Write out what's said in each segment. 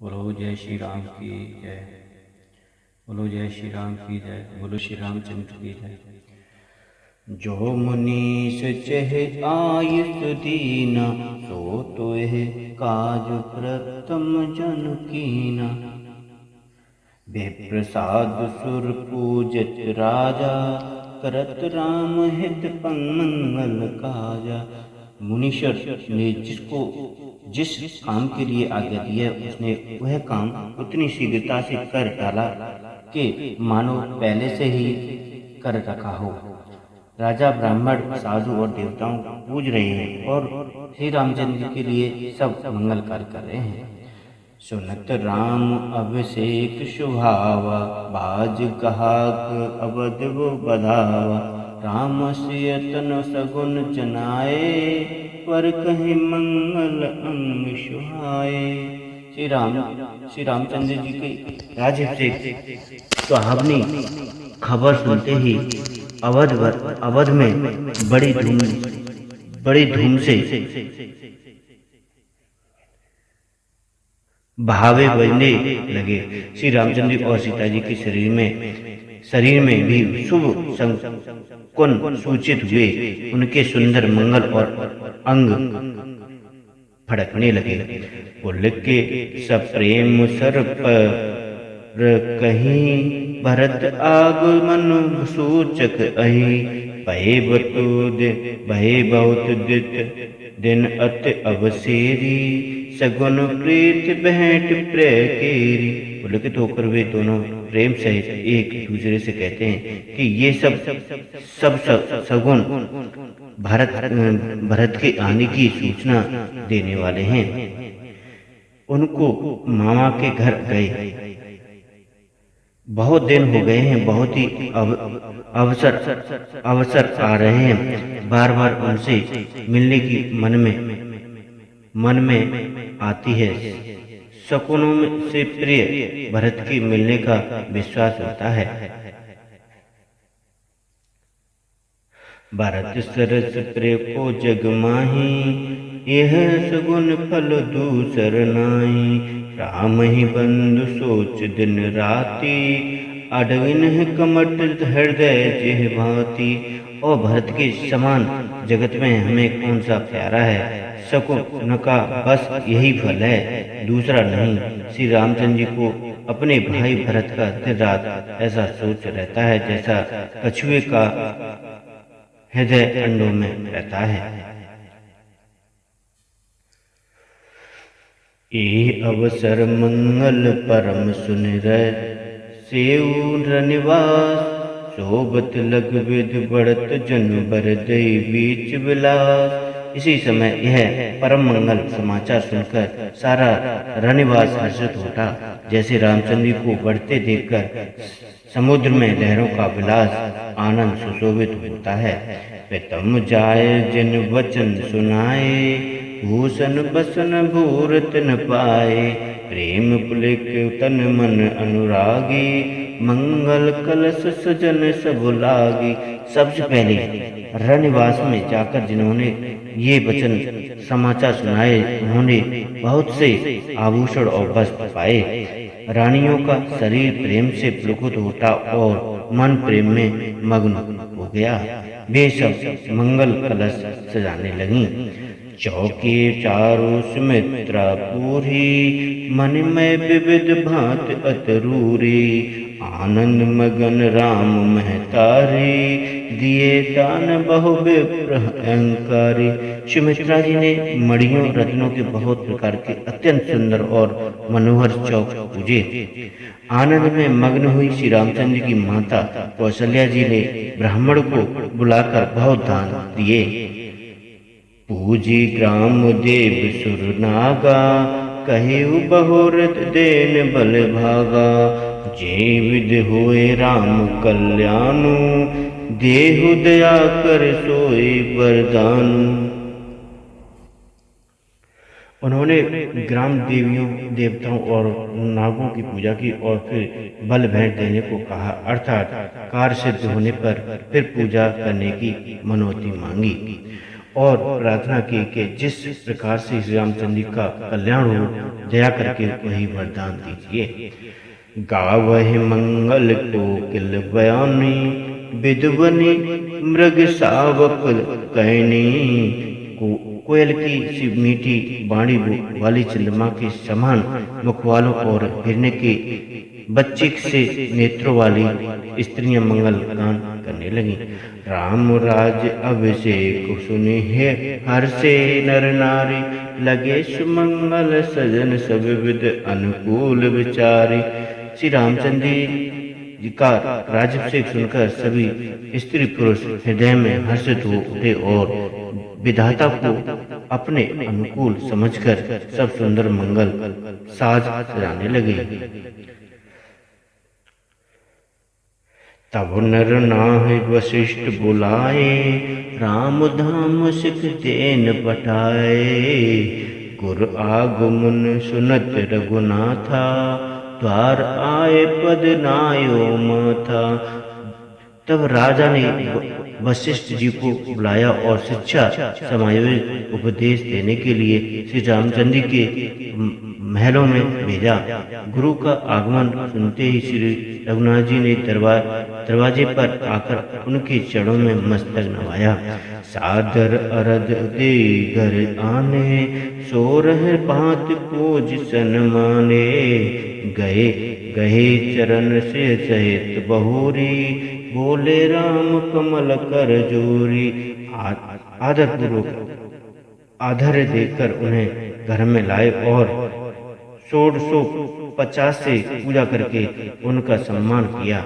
बोलो जय श्री राम की जय। बोलो जय श्री राम की जय। बोलो श्री रामचंद्र की जय। जो मुनीष चह आयुष दीना, सो तो यह काज प्रथम जन कीना। बेप्रसाद सुर पूजत राजा, करत राम हित मंगल काजा। मुनीश्वर ने जिस काम के लिए आज्ञा दी है, उसने वह काम उतनी शीघ्रता से कर डाला कि मानो पहले से ही कर रखा हो। राजा, ब्राह्मण, साधु और देवताओं को पूज रहे हैं और श्री रामचंद्र के लिए सब मंगल कार्य कर रहे हैं। सुनत राम अभिषेक शुभावा, बाज कहाक अवध वो बधावा। राम सियतन सगुन जनाए, पर कहीं मंगल अंग सुहाए। श्री रामचंद्र जी के राज्याभिषेक सुहावनी खबर सुनते ही अवध में बड़ी धूम से बहावे बजने लगे। श्री रामचंद्र और सीता जी के शरीर में भी शुभ संकुन सूचित हुए। उनके सुंदर मंगल और अंग फड़कने लगे। पुलके सप्रेम सर पर कहीं, भरत आगमन सूचक अहि। भये बहुत दिन अति अवसेरी, सगुन प्रीत भेंट प्रेकेरी। पुलकित होकर वे दोनों प्रेम सहित एक दूसरे से कहते हैं कि ये सब सगुन भरत के आने की सूचना देने वाले हैं। उनको मामा के घर गए बहुत दिन हो गए हैं, बहुत ही अवसर आ रहे हैं। बार बार उनसे मिलने की मन में आती है। शकुनों से प्रिय भरत के मिलने का विश्वास होता है। भरत सरस प्रिय को जग माही, यह सगुन फल दूसर नाई। राम ही बंधु सोच दिन राति, अडविन कमट हृदय जिह भांति। और भरत के समान जगत में हमें कौन सा प्यारा है। शकुन का बस यही फल है, दूसरा नहीं। श्री रामचंद्र जी को अपने भाई भरत का दिन रात ऐसा सोच रहता है, जैसा कछुए का हृदय अंडों में रहता है। ये अवसर मंगल परम सुनिरय, सेऊ रनिवास। शोभत लग विध बढ़त जन बरदई बीच विलास। इसी समय यह परम मंगल समाचार सुनकर सारा रनिवास हर्षित होता, जैसे रामचंद्र को बढ़ते देखकर समुद्र में लहरों का विलास आनंद सुशोभित होता है। प्रीतम जाय जिन वचन सुनाए, भूषण बसन भूरत न पाए। प्रेम पुलिक तन मन अनुरागी, मंगल कलश सजन सब लागी। सबसे पहले रनिवास में जाकर जिन्होंने ये वचन समाचार सुनाए, उन्होंने बहुत से आभूषण और वस्त्र पाए। रानियों का शरीर प्रेम से पुलकित होता और मन प्रेम में मग्न हो गया। वे सब मंगल कलश सजाने लगीं। चौके चारों सुमित्रा पूरी, मन में विविध भांत अतरूरी। आनंद मगन राम महतारी, दिए दान बहु विप्र अहंकारी। सुमित्रा जी ने मणियों रत्नों के बहुत प्रकार के अत्यंत सुंदर और मनोहर चौक पूजे। आनंद में मग्न हुई श्री रामचंद्र की माता कौशल्या जी ने ब्राह्मण को बुलाकर बहुत दान दिए। पूजी ग्राम देव सुर नागा, कहेउ बहुरत देन बल भागा। जे विध होए राम कल्याणु, देहु दया कर सोई वरदानु। उन्होंने ग्राम देवियों, देवताओं और नागों की पूजा की और फिर बल भेंट देने को कहा, अर्थात कार्य सिद्ध होने पर फिर पूजा करने की मनोती मांगी। और प्रार्थना की कि जिस प्रकार से श्री रामचंद्र जी का कल्याण हो, दया करके वही वरदान दीजिए। गावहि मंगल कोकिल बयानी, विदुवनि मृग शावक कहनी। कोयल की सी मीठी वाणी वाली चंद्रमा के समान मुख वालों और हिरने के बच्चे से नेत्रों वाली स्त्रियां मंगल गान करने लगी। राम राज अभिषेक सुनि है हर्षे नर नारी, लगे सुमंगल सजन सब विद अनुकूल विचारी। श्री रामचंद्र जी का राजाभिषेक सुनकर सभी स्त्री पुरुष हृदय में हर्षित हो उठे और विधाता को अपने अनुकूल समझकर सब सुंदर मंगल साज सजाने लगे। तब नर नाहि वशिष्ठ बुलाए, राम धाम सिख देन पठाए। गुर आगमन सुनत रघुनाथा, द्वार आए पद नायो माथा। तब राजा ने वशिष्ठ जी को बुलाया और शिक्षा समायोजित उपदेश देने के लिए श्री रामचंद्र के महलों में भेजा। गुरु का आगमन सुनते ही श्री रघुनाथ जी ने दरवाजे पर आकर उनके चरणों में मस्तक नवाया। सादर अरद दे घर आने, सोरह भांत पूज सन्माने। गए गहे चरण से सहित बहुरी, बोले राम कमल कर जोरी। आदर पूर्वक आदर देकर उन्हें घर में लाए और 1650 से पूजा करके उनका सम्मान किया।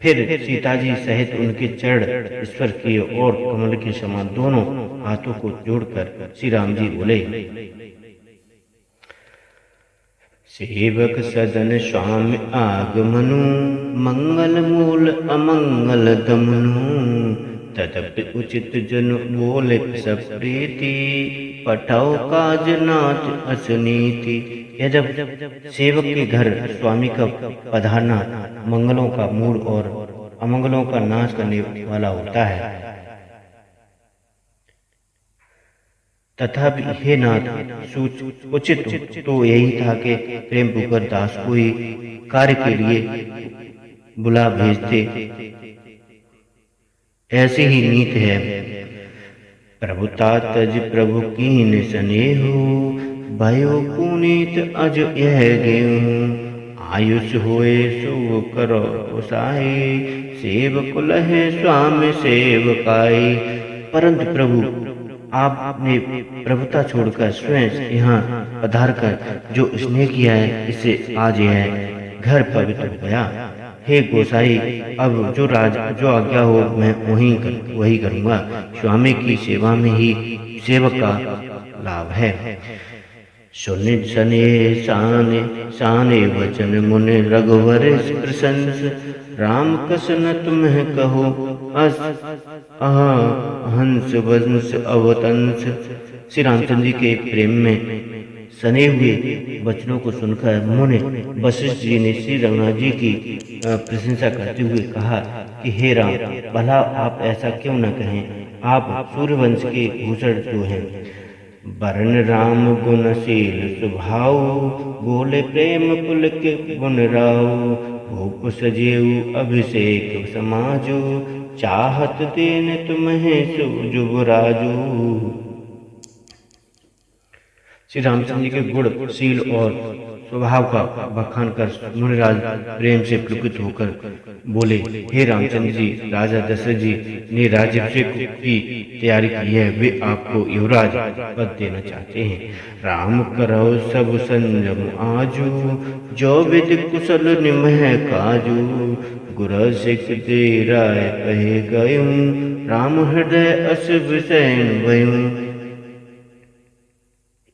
फिर सीताजी सहित उनके चरण स्पर्श किए और कमल के समान दोनों हाथों को जोड़कर श्री राम जी बोले। सेवक सदन स्वामी आगमनु, मंगल मूल अमंगल दमनु। तदपि उचित जन बोले सब प्रीति, पठाओ काज नाथ असनीति। यह जब सेवक के घर स्वामी का पधारना मंगलों का मूल और अमंगलों का नाश करने वाला होता है, तथापि हे नाथ उचित तो यही था कि प्रेम पुकार दास को ही कार्य के लिए बुला भेजते। ऐसी ही नीत है। प्रभुता तज प्रभु कीन स्नेहु, भयो पुनीत अज यह गेहूं। आयुष होए सो करो उसाई, सेवक लहे स्वामी सेवकाई। परंतु प्रभु आपने प्रभुता छोड़कर स्वयं यहाँ पधार कर जो स्नेह किया है, इससे आज यह घर पवित्र हो गया। हे गोसाई, अब जो आज्ञा हो मैं वही करूँगा। स्वामी की सेवा में ही सेवक का लाभ है। सुनि सने साने वचन मुनि, रघुवर प्रशंस। राम कसन तुम्हें कहो, हंस वंश अवतंस। श्री रामचंद्र जी के प्रेम में सने हुए वचनों को सुनकर मुनि वशिष्ठ जी ने श्री रघुनाथ जी की प्रशंसा करते हुए कहा कि हे राम, भला आप ऐसा क्यों न कहें, आप सूर्यवंश के भूषण जो हैं। वर्ण राम गुणशील स्वभाव, बोले प्रेम पुलक गुण राव। भूप सजेऊ अभिषेक समाजो, चाहत देन तुम्हें जुबराजू। श्री रामचंद्र जी के गुण, शील और स्वभाव का बखान कर मुनिराज प्रेम से पुलकित होकर बोले, हे रामचंद्र जी, राजा दशरथ जी ने राज्याभिषेक की तैयारी की है। वे आपको युवराज पद देना चाहते हैं। राम करो सब संयम आजू, जो विद कुशल निमह काजू। गुर सिख दे राय कहे गयूं, राम हृदय अस विषयन भयूं।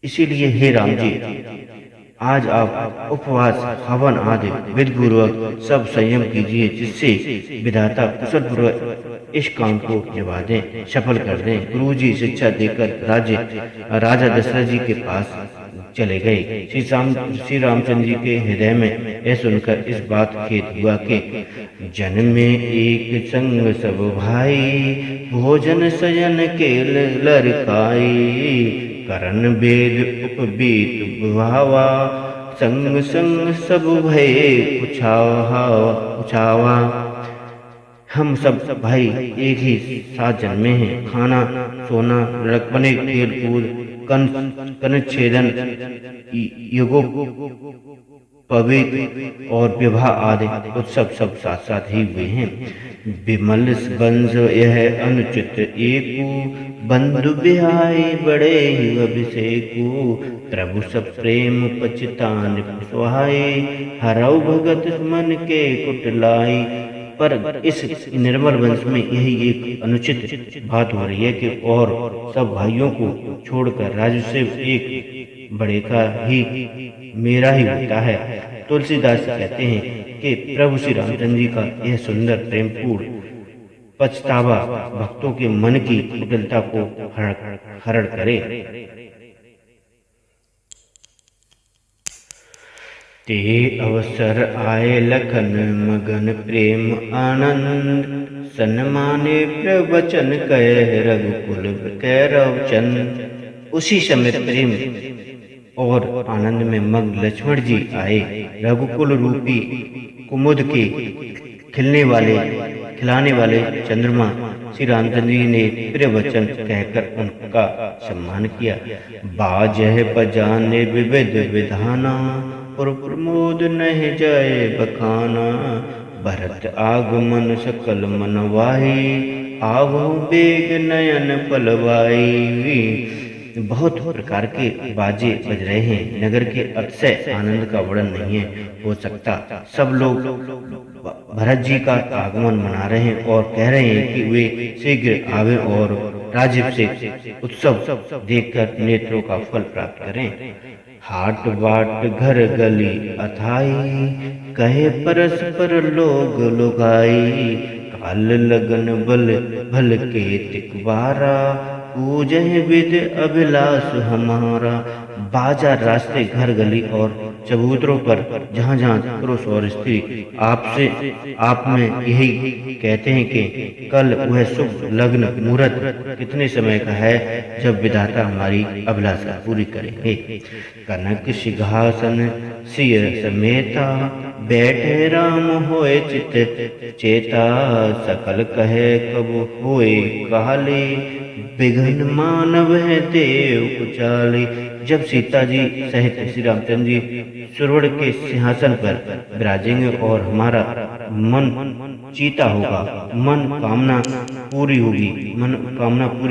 इसीलिए हे राम जी, आज आप उपवास हवन आदि विधिपूर्वक सब संयम कीजिए, जिससे विधाता कुशल पूर्वक इस काम को निभा दें, सफल कर दें। गुरु जी शिक्षा देकर राजा दशरथ जी के पास चले गए। श्री रामचंद्र जी के हृदय में यह सुनकर इस बात खेद हुआ कि जन में एक संग सब भाई, भोजन सयन के लरकाई, करण भेद उपबीत भावा, संग संग सब भय उछावा। हम सब भाई एक ही साथ जन्मे हैं। खाना सोना, लड़कपने, खेल कूद, कन छेदन, युगो पवित्र और विवाह आदि उत्सव सब साथ साथ ही हुए हैं। विमल वंश यह अनुचित एकू, बंधु बिहाई बड़े ही अभिषेकु, प्रभु सब प्रेम पचितान सुहाए, हरऊ भगत मन के कुटलाई। पर इस निर्मल वंश में यही एक अनुचित बात हो रही है कि और सब भाइयों को छोड़कर राज्य से एक बड़े का ही मेरा ही होता है। तुलसीदास कहते हैं कि प्रभु श्री रामचंद्र जी का यह सुंदर प्रेमपूर्ण पछतावा भक्तों के मन की कुटिलता को हरण करे। ते अवसर आए लखन मगन प्रेम आनंद, सन्माने प्रवचन कह रघुकुल कैरव चंद। उसी समय प्रेम और आनंद में मग्न लक्ष्मण जी आए। रघुकुल रूपी कुमुद के खिलाने वाले चंद्रमा श्री रामचंद्र जी ने प्रवचन कहकर उनका सम्मान किया। बाजह बजाने विविध विधाना, प्रमोद नहीं जाए बखाना, भरत आगमन सकल मन वाही, आवो बेग नयन पलवाई। बहुत प्रकार के बाजे बज रहे हैं। नगर के अतिशय आनंद का वर्णन नहीं हो सकता। सब लोग भरत जी का आगमन मना रहे हैं और कह रहे हैं कि वे शीघ्र आवे और राजभिषेक उत्सव देखकर नेत्रों का फल प्राप्त करें। हाट बाट घर गली अथाई, कहे परस्पर लोग लुगाई, काल लगन बल भल के तिकबारा, पूजह विद अभिलाष हमारा। बाजार रास्ते घर गली और चबूतरों पर जहाँ जहाँ पुरुष और स्त्री आप में यही कहते हैं कि कल वह शुभ लग्न मुहूर्त कितने समय का है जब विधाता हमारी अभिलाषा पूरी करेंगे। कनक सिंहासन सिय समेता, बैठे राम होए चित चेता, सकल कहे कब होए काले, विघ्न मानव है देव कुचाले। जब सीता जी सहित श्री रामचंद्र जी सुरवड़ के सिंहासन पर विराजेंगे और हमारा मन चीता होगा, मन कामना पूरी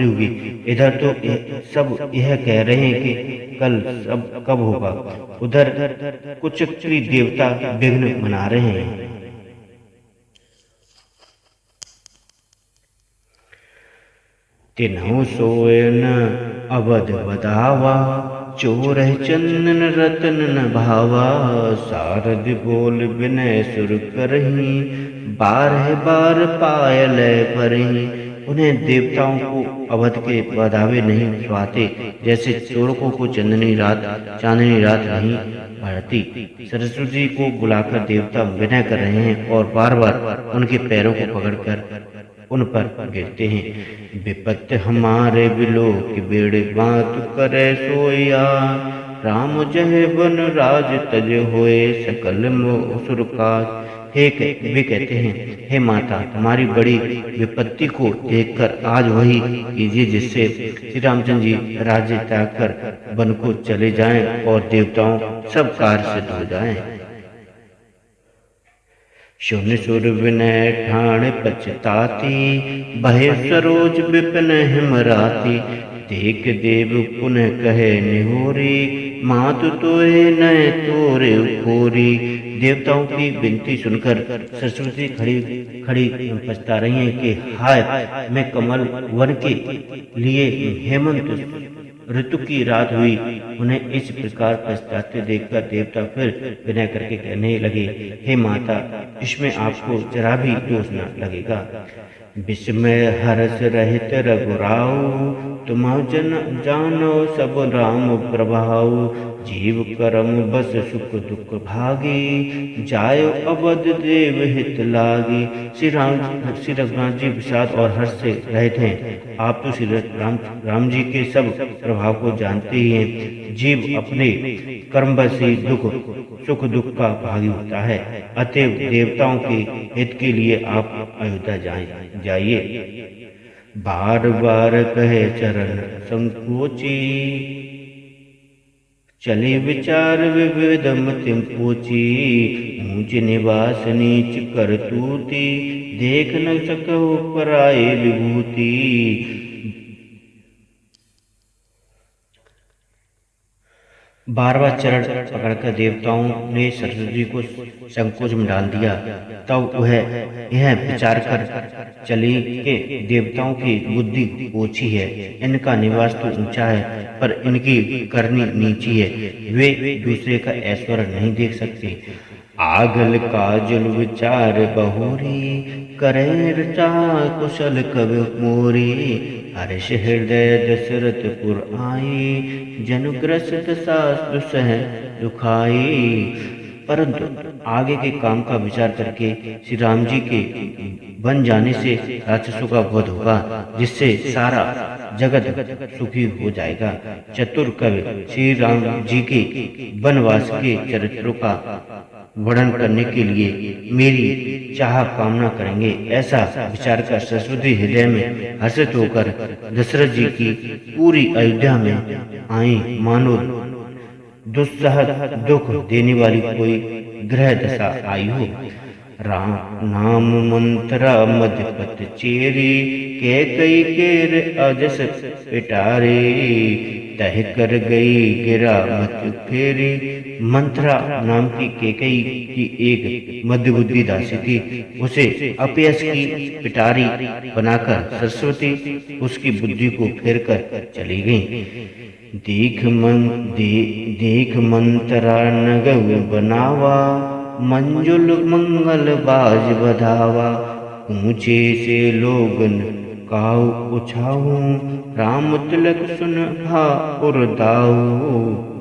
होगी। इधर तो सब यह कह रहे हैं कि कल सब कब होगा, उधर कुछ देवता विघ्न मना रहे हैं। तिन्हु सोए न अवध बधावा, चोर चंदन रतन न भावा, सारद बोल विनय सुर करही, बारह बार पायल भरही। उन्हें देवताओं को अवध के बधावे नहीं सुहाते, जैसे चोरकों को चांदनी रात नहीं भरती। सरस्वती को बुलाकर देवता विनय कर रहे हैं और बार बार उनके पैरों को पकड़कर उन पर गिरते हैं। विपत्ति हमारे बिलोक बेड़े बात करे सोया, राम जह वन राज तज होए सकल असुर का। वे कहते हैं, हे माता, हमारी बड़ी विपत्ति को देखकर आज वही कीजिए जिससे श्री रामचंद्र जी राज्य त्याग कर वन को चले जाएं और देवताओं सब कार्य सिद्ध हो जाएं। सुन सुर विनय ठाण पछताती, भय सरोज विपिन हिमराती, देख देव पुनः कहे निहोरी, मातु तोए नय तोरे खोरी। देवताओं की विनती सुनकर सरस्वती खड़ी पछता रही हैं कि हाय, मैं कमल वन के लिए हेमंत ऋतु की रात हुई। उन्हें इस प्रकार पछताते देखकर देवता फिर विनय करके कहने लगे, हे माता, इसमें आपको जरा भी दोष न लगेगा। विस्मय हर्ष रहित रघुराऊ, तुम जानो सब राम प्रभाऊ। जीव कर्म बस सुख दुख भागी, जायो अवध देव हित लागी। श्री रघुनाथ जी विषाद और हर्ष से रहित हैं। आप तो श्री राम जी के सब प्रभाव को जानते ही हैं। जीव अपने कर्म बस ही सुख दुख का भागी होता है। अतएव देवताओं के हित के लिए आप अयोध्या जाइए। बार बार कहे चरण संकोची, चले विचार विविध मतिम पूछी। ऊंच निवास नीच कर तूती, देख न सको पराये विभूति। बार बार चरण पकड़कर देवताओं ने सरस्वती को संकोच में डाल दिया। तब वह यह विचार कर चली कि देवताओं की बुद्धि ओछी है, इनका निवास तो ऊंचा है पर इनकी करनी नीची है। वे दूसरे का ऐश्वर्य नहीं देख सकते। आगल काजल विचार बहुरी, करे रचा कुशल कवि मोरी। हर्ष हृदय दशरथपुर आई, जनुग्रस्त सास दुसह दुखाई। परंतु आगे के काम का विचार करके श्री राम जी के बन जाने से राक्षसों का वध होगा, जिससे सारा जगत सुखी हो जाएगा। चतुर कवि श्री राम जी के वनवास के चरित्रों का वर्णन करने के लिए मेरी चाह कामना करेंगे। ऐसा विचार कर सरस्वती हृदय में हर्षित होकर दशरथ जी की पूरी अयोध्या में आई, मानो दुस्सह दुख देने वाली कोई ग्रह दशा आई हो। राम नाम मंत्रा मधपत चेरी, के कई केर अजस पिटारे। तह कर गई गिरा मत फेरी। मंत्रा नाम की केकई की एक मध्यबुद्धि दासी थी। उसे अपयश की पिटारी बनाकर सरस्वती उसकी बुद्धि को फेर कर चली गई। देख मंत्रा नगव बनावा, मंजुल मंगल बाज बधावा। ऊंचे से लोगन काऊ उछाऊ, राम तिलक सुन हा उर दाऊ।